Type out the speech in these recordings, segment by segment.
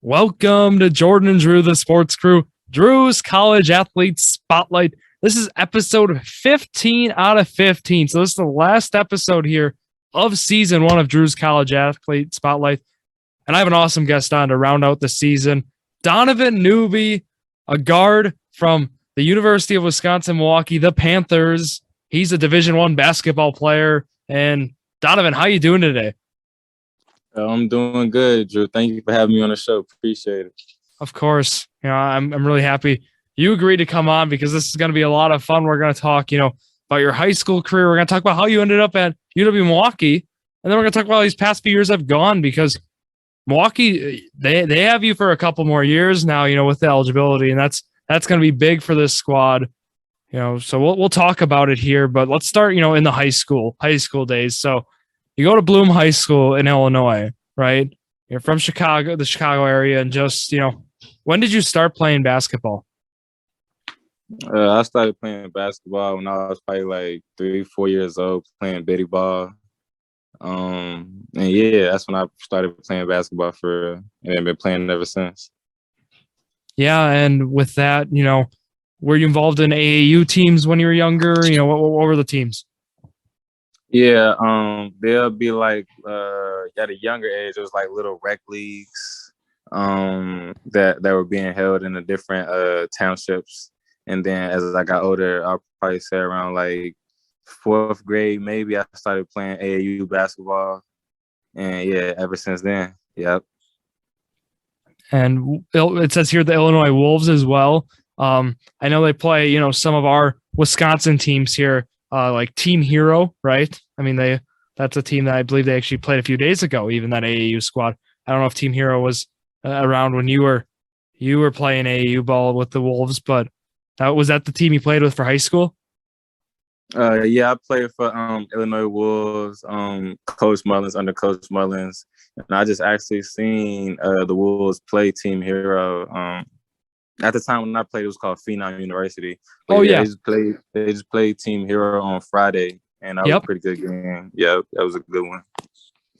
Welcome to Jordan and Drew, the sports crew, Drew's College Athlete Spotlight. This is episode 15 out of 15. So this is the last episode here of season one of Drew's College Athlete Spotlight. And I have an awesome guest on to round out the season. Donovan Newby, a guard from the University of Wisconsin-Milwaukee, the Panthers. He's a Division I basketball player. And Donovan, how you doing today? I'm doing good, Drew. Thank you for having me on the show. Appreciate it. Of course. I'm really happy you agreed to come on because this is going to be a lot of fun. We're going to talk, about your high school career. We're going to talk about how you ended up at UW-Milwaukee. And then we're going to talk about how these past few years have gone because Milwaukee, they have you for a couple more years now, with the eligibility. And that's going to be big for this squad. So we'll talk about it here, but let's start, in the high school days. So you go to Bloom High School in Illinois, right? You're from Chicago, the Chicago area, and just, when did you start playing basketball? I started playing basketball when I was probably like 3-4 years old, playing bitty ball. And yeah, that's when I started playing basketball for real, and I've been playing ever since. Yeah, and with that, were you involved in AAU teams when you were younger? What were the teams? Yeah, they'll be like at a younger age, it was like little rec leagues that were being held in the different townships. And then as I got older, I'll probably say around like 4th grade, maybe I started playing AAU basketball. And yeah, ever since then, yep. And it says here the Illinois Wolves as well. I know they play, some of our Wisconsin teams here. Like Team Hero, right? I mean, that's a team that I believe they actually played a few days ago, even that AAU squad. I don't know if Team Hero was around when you were playing AAU ball with the Wolves, but was that the team you played with for high school? Yeah, I played for Illinois Wolves, Coach Mullins, under Coach Mullins. And I just actually seen the Wolves play Team Hero. At the time when I played, it was called Phenom University. But yeah. They just played Team Hero on Friday, and that was a pretty good game. Yeah, that was a good one.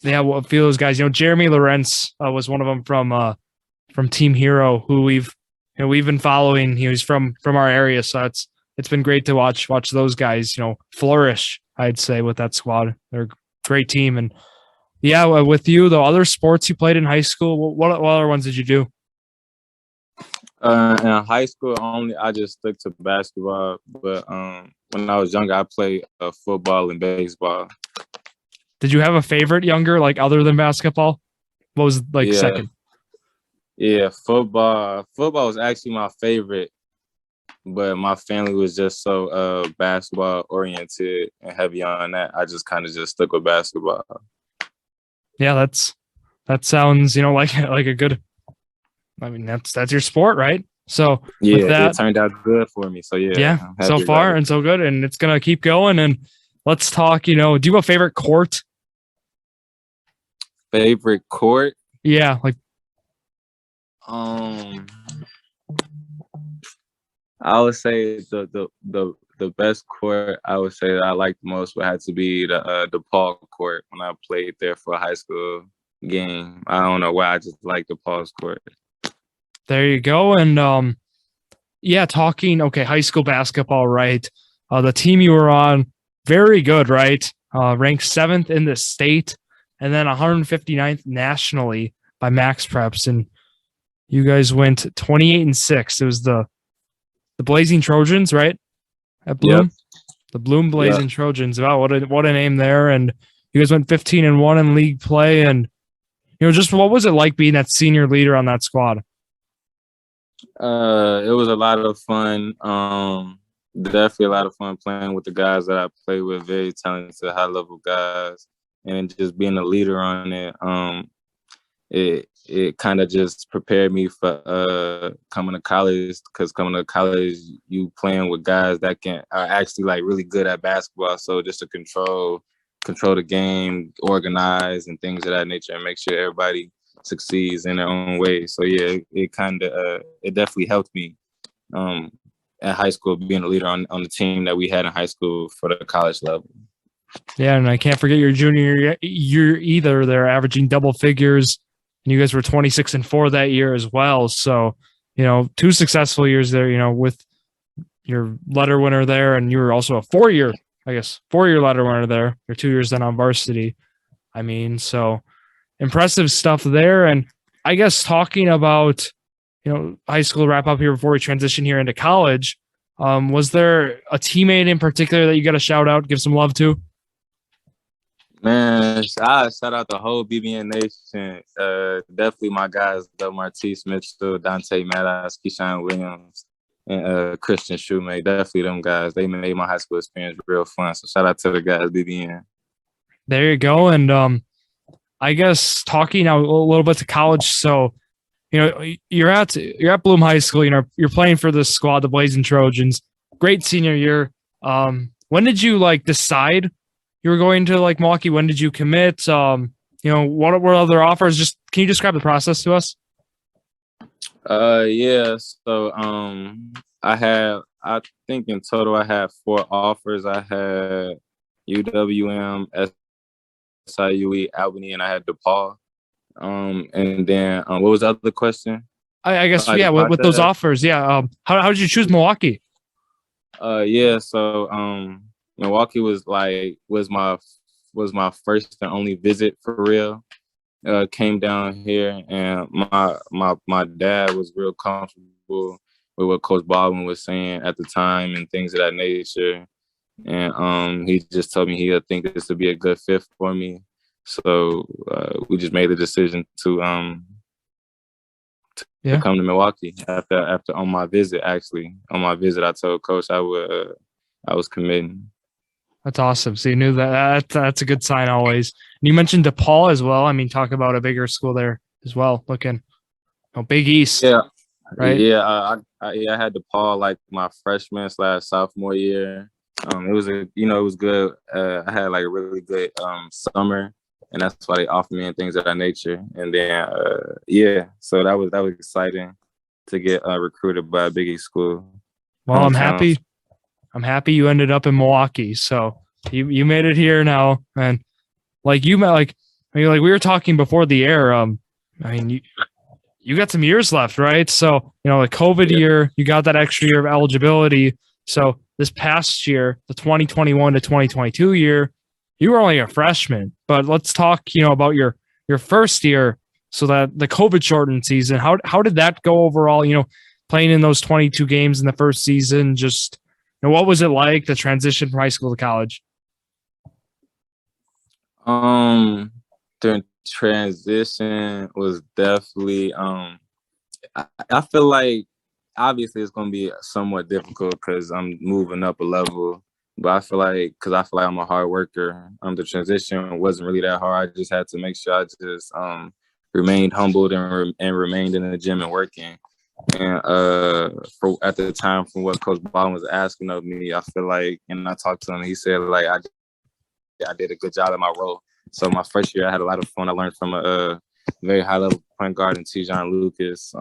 Yeah, well, a few of those guys. Jeremy Lawrenz was one of them from Team Hero, who we've been following. He was from our area, so it's been great to watch those guys, flourish. I'd say with that squad, they're a great team. And yeah, with you, the other sports you played in high school, what other ones did you do? In high school, I just stuck to basketball. But when I was younger, I played football and baseball. Did you have a favorite younger, like other than basketball? What was second? Yeah, football. Football was actually my favorite, but my family was just so basketball oriented and heavy on that. I just kind of just stuck with basketball. Yeah, that sounds like a good. I mean, that's your sport, right? So yeah, it turned out good for me. So yeah, so far and so good, and it's gonna keep going. And let's talk. Do you have a favorite court? Favorite court? Yeah, like I would say the best court I would say that I liked the most would have to be the DePaul court when I played there for a high school game. I don't know why, I just like DePaul's court. There you go. And talking high school basketball, right? The team you were on, very good, right? Ranked 7th in the state, and then 159th nationally by Max Preps. And you guys went 28-6. It was the Blazing Trojans, right? At Bloom, yep. The Bloom Blazing Trojans. Wow, what a name there! And you guys went 15-1 in league play. And just what was it like being that senior leader on that squad? It was a lot of fun. Definitely a lot of fun playing with the guys that I play with, very talented, high-level guys, and just being a leader on it. It kind of just prepared me for coming to college, because coming to college, you playing with guys that are actually like really good at basketball. So just to control the game, organize, and things of that nature, and make sure everybody succeeds in their own way. So yeah, it definitely helped me at high school, being a leader on the team that we had in high school for the college level. Yeah, and I can't forget your junior year either. They're averaging double figures and you guys were 26-4 that year as well. So, 2 successful years there, with your letter winner there, and you were also a 4-year letter winner there. Your 2 years then on varsity. I mean, so impressive stuff there. And I guess talking about, high school wrap up here before we transition here into college, was there a teammate in particular that you got to shout out, give some love to? Man, I shout out the whole BBN Nation. Definitely my guys, Martise Mitchell, Dante Maddox, Keyshawn Williams, and Christian Shoemate. Definitely them guys. They made my high school experience real fun. So shout out to the guys, BBN. There you go. And I guess talking now a little bit to college. So, you're at Bloom High School. You're playing for the squad, the Blazing Trojans. Great senior year. When did you decide you were going to Milwaukee? When did you commit? What were other offers? Just can you describe the process to us? Yeah. So I think in total I had 4 offers. I had UWM, SIUE, Albany, and I had DePaul. And then what was the other question? I guess with those offers, how did you choose Milwaukee? So Milwaukee was my first and only visit for real. Came down here, and my dad was real comfortable with what Coach Baldwin was saying at the time and things of that nature. And he just told me he would think this would be a good fit for me. So we just made the decision to come to Milwaukee after on my visit. Actually, on my visit, I told Coach I was committing. That's awesome. So you knew that's a good sign always. And you mentioned DePaul as well. I mean, talk about a bigger school there as well. Looking, Big East. Yeah, right. Yeah, I had DePaul my freshman / sophomore year. It was it was good. I had a really good summer. And that's why they offered me and things of that nature. And then, so that was exciting to get recruited by a Big East school. Well, I'm happy you ended up in Milwaukee. So you made it here now, and we were talking before the air. You got some years left, right? So the COVID year, you got that extra year of eligibility. So this past year, the 2021 to 2022 year, you were only a freshman, but let's talk, about your first year. So that the COVID shortened season, how did that go overall? Playing in those 22 games in the first season, just what was it like, the transition from high school to college? The transition was definitely, I feel like obviously it's going to be somewhat difficult because I'm moving up a level. But I feel like I'm a hard worker. The transition wasn't really that hard. I just had to make sure I just remained humbled and remained in the gym and working. And at the time, from what Coach Baldwin was asking of me, I feel like, and I talked to him, he said I did a good job at my role. So my first year, I had a lot of fun. I learned from a very high level point guard in T-John Lucas.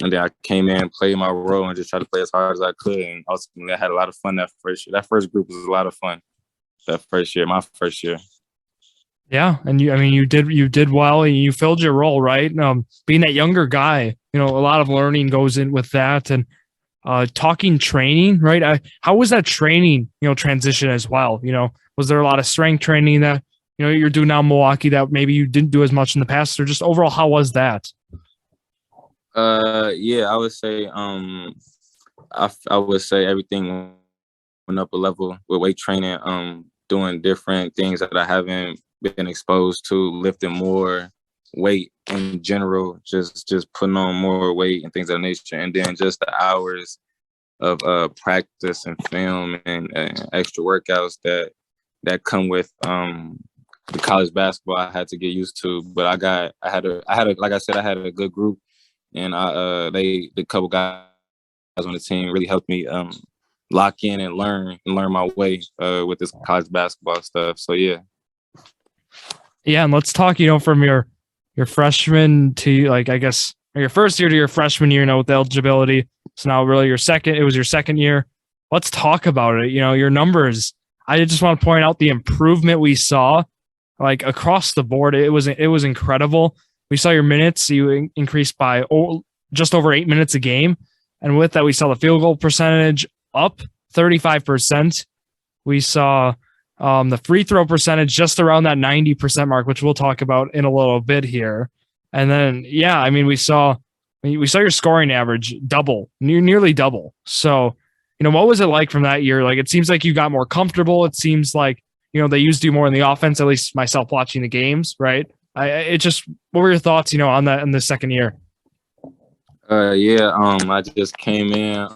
And then I came in, played my role, and just tried to play as hard as I could. And ultimately, I had a lot of fun that first year. That first group was a lot of fun. That first year, my first year. Yeah, and you did well, and you filled your role, right? Being that younger guy, a lot of learning goes in with that, and talking training, right? How was that training, transition as well? Was there a lot of strength training that you're doing now in Milwaukee that maybe you didn't do as much in the past, or just overall, how was that? I would say I would say everything went up a level with weight training, doing different things that I haven't been exposed to, lifting more weight in general, just putting on more weight and things of that nature, and then just the hours of practice and film and extra workouts that come with the college basketball I had to get used to. But I had like I said, I had a good group. And the couple guys on the team really helped me lock in and learn my way with this college basketball stuff. So yeah. Yeah, and let's talk, from your freshman to I guess your first year to your freshman year, with the eligibility. So now really it was your second year. Let's talk about it. Your numbers. I just want to point out the improvement we saw, across the board. It was incredible. we saw your minutes. You increased by just over 8 minutes a game. And with that, we saw the field goal percentage up 35%. We saw the free throw percentage just around that 90% mark, which we'll talk about in a little bit here. And then, yeah, I mean, we saw your scoring average double, nearly double. So, what was it like from that year? Like, it seems like you got more comfortable. It seems like, they used you more in the offense, at least myself watching the games, right? What were your thoughts, on that in the second year? I just came in,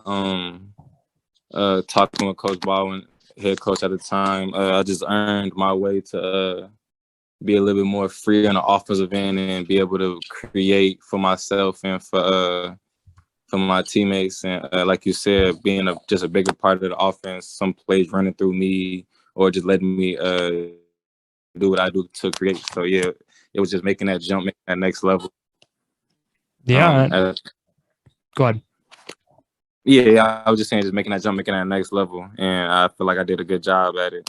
talking with Coach Baldwin, head coach at the time. I just earned my way to be a little bit more free on the offensive end and be able to create for myself and for my teammates. And like you said, being just a bigger part of the offense, some plays running through me or just letting me do what I do to create. So, yeah, it was just making that jump, making that next level. Yeah. Go ahead. Yeah, I was just saying, just making that jump, making that next level. And I feel like I did a good job at it.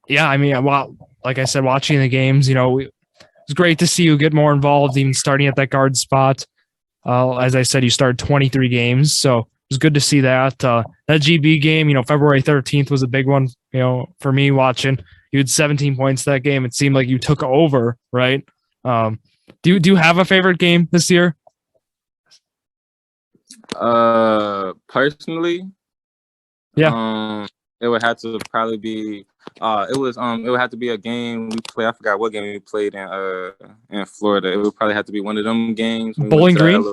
Yeah, I mean, well, like I said, watching the games, it was great to see you get more involved, even starting at that guard spot. As I said, you started 23 games, so it was good to see that. That GB game, February 13th was a big one, for me watching. You had 17 points that game. It seemed like you took over, right? Do you have a favorite game this year? Personally, yeah, it would have to probably be. It would have to be a game we played. I forgot what game we played in Florida. It would probably have to be one of them games. Bowling Green.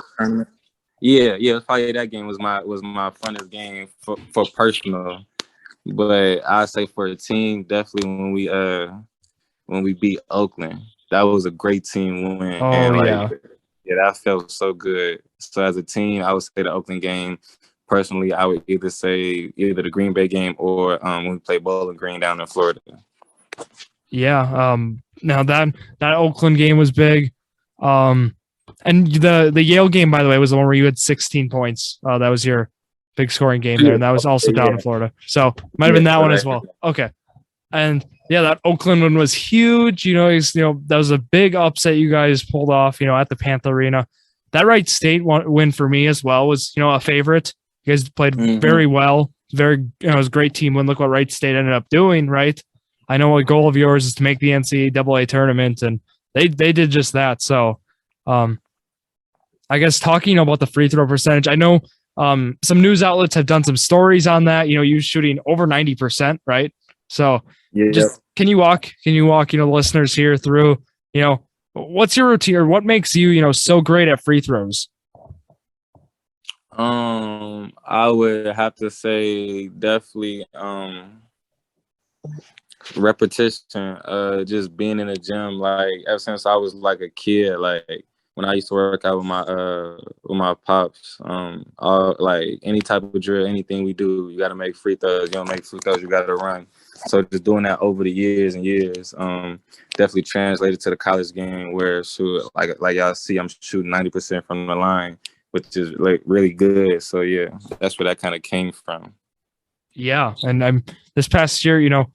Yeah. Probably that game was my funnest game for personal. But I say for a team, definitely when we beat Oakland, that was a great team win. Oh, and yeah, that felt so good. So as a team, I would say the Oakland game. Personally, I would either say the Green Bay game or when we played Bowling Green down in Florida. Yeah. Now that Oakland game was big. And the Yale game, by the way, was the one where you had 16 points. That was your big scoring game there, and that was also down in Florida. So might have been that one as well. Okay. And yeah, that Oakland one was huge. That was a big upset you guys pulled off, at the Panther Arena. That Wright State win for me as well was, a favorite. You guys played very well. It was a great team win. Look what Wright State ended up doing, right? I know a goal of yours is to make the NCAA tournament, and they did just that. So, I guess talking about the free throw percentage, I know some news outlets have done some stories on that. You shooting over 90%, right? So, just can you walk the listeners here through, what's your routine or what makes you, so great at free throws? I would have to say definitely repetition. Just being in the gym, like ever since I was like a kid, like when I used to work out with my pops, like any type of drill, anything we do, you got to make free throws. You don't make free throws, you got to run. So just doing that over the years and years, definitely translated to the college game where like y'all see, I'm shooting 90% from the line, which is like really good. So yeah, that's where that kind of came from. Yeah, and I'm this past year,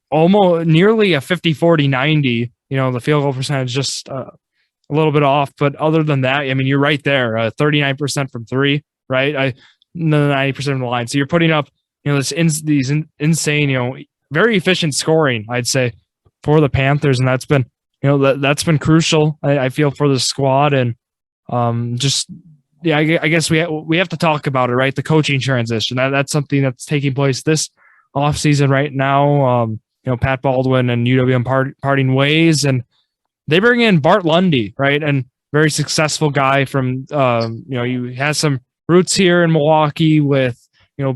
almost nearly a 50-40-90. The field goal percentage just a little bit off, but other than that, I mean, you're right there, 39% from three, right? 90% from the line. So you're putting up, these insane, very efficient scoring, I'd say, for the Panthers, and that's been, that's been crucial. I feel for the squad, and I guess we have to talk about it, right? The coaching transition. That's something that's taking place this offseason right now. Pat Baldwin and UWM parting ways, and they bring in Bart Lundy, right? And very successful guy from, he has some roots here in Milwaukee with,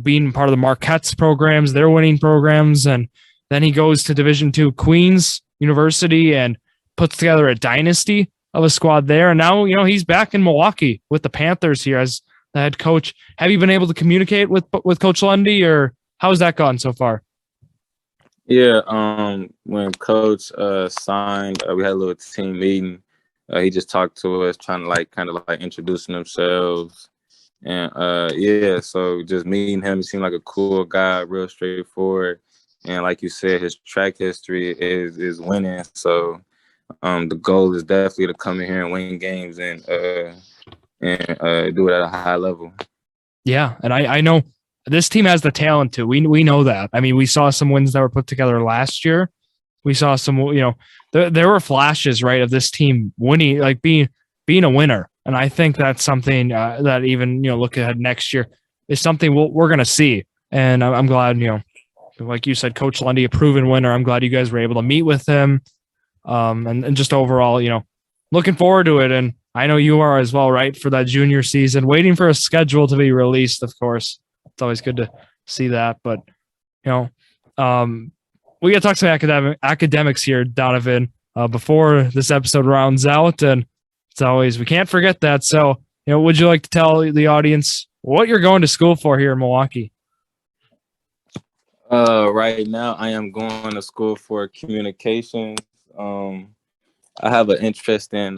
being part of the Marquette's programs, their winning programs. And then he goes to Division II Queens University and puts together a dynasty of a squad there. And now, he's back in Milwaukee with the Panthers here as the head coach. Have you been able to communicate with Coach Lundy, or how's that gone so far? Yeah, when Coach signed, we had a little team meeting. He just talked to us, trying to kind of introducing themselves. And so just meeting him, he seemed like a cool guy, real straightforward. And like you said, his track history is winning. So The goal is definitely to come in here and win games and do it at a high level. Yeah, and I know this team has the talent too. We know that. I mean, we saw some wins that were put together last year. We saw some, there were flashes, right, of this team winning, like being a winner. And I think that's something that even, look ahead next year is something we're going to see. And I'm glad, like you said, Coach Lundy, a proven winner. I'm glad you guys were able to meet with him. And just overall, looking forward to it. And I know you are as well, right, for that junior season, waiting for a schedule to be released, of course. It's always good to see that. But, we got to talk some academics here, Donovan, before this episode rounds out. And it's always, we can't forget that. So, would you like to tell the audience what you're going to school for here in Milwaukee? Right now, I am going to school for communications. I have an interest in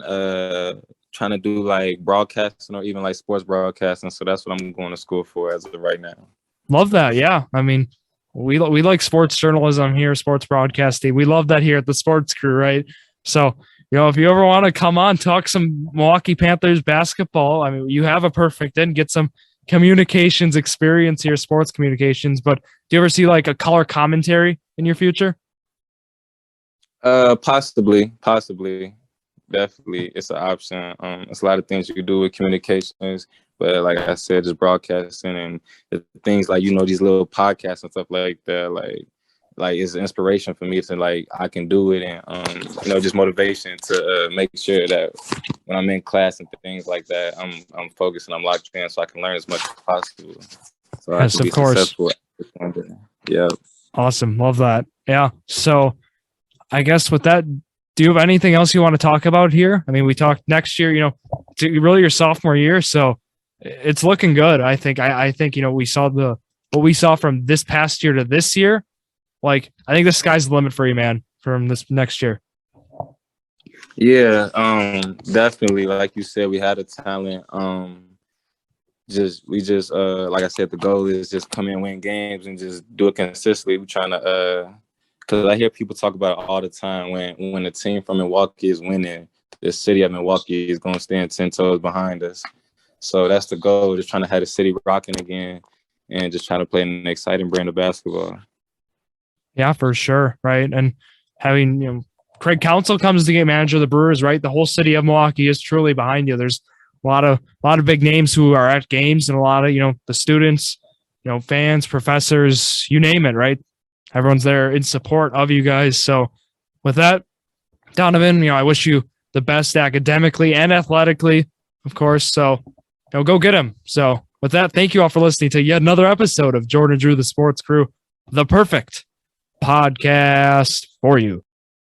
trying to do like broadcasting or even like sports broadcasting. So that's what I'm going to school for as of right now. Love that. Yeah. I mean, we like sports journalism here, sports broadcasting. We love that here at the Sports Crew, right? So, if you ever want to come on, talk some Milwaukee Panthers basketball, I mean, you have a perfect in, get some communications experience here, sports communications. But do you ever see like a color commentary in your future? Possibly. Definitely. It's an option. It's a lot of things you can do with communications, but like I said, just broadcasting and the things like, these little podcasts and stuff like that, like it's an inspiration for me to like, I can do it. And, just motivation to make sure that when I'm in class and things like that, I'm focused and I'm locked in so I can learn as much as possible. So yes, I can be of course. successful. Yeah. Awesome. Love that. Yeah. So I guess with that, do you have anything else you want to talk about here? I mean, we talked next year, it's really your sophomore year. So it's looking good. I think, we saw what we saw from this past year to this year. Like, I think the sky's the limit for you, man, from this next year. Yeah, definitely. Like you said, we had a talent. Like I said, the goal is just come in, win games, and just do it consistently. We're trying to, because I hear people talk about it all the time. When a team from Milwaukee is winning, the city of Milwaukee is going to stand 10 toes behind us. So that's the goal, just trying to have the city rocking again and just trying to play an exciting brand of basketball. Yeah, for sure. Right. And having, Craig Counsell comes to game manager of the Brewers, right? The whole city of Milwaukee is truly behind you. There's a lot of big names who are at games and a lot of, the students, fans, professors, you name it, right? Everyone's there in support of you guys. So with that, Donovan, I wish you the best academically and athletically, of course. So, go get him. So with that, thank you all for listening to yet another episode of Jordan Drew, the Sports Crew, the perfect podcast for you.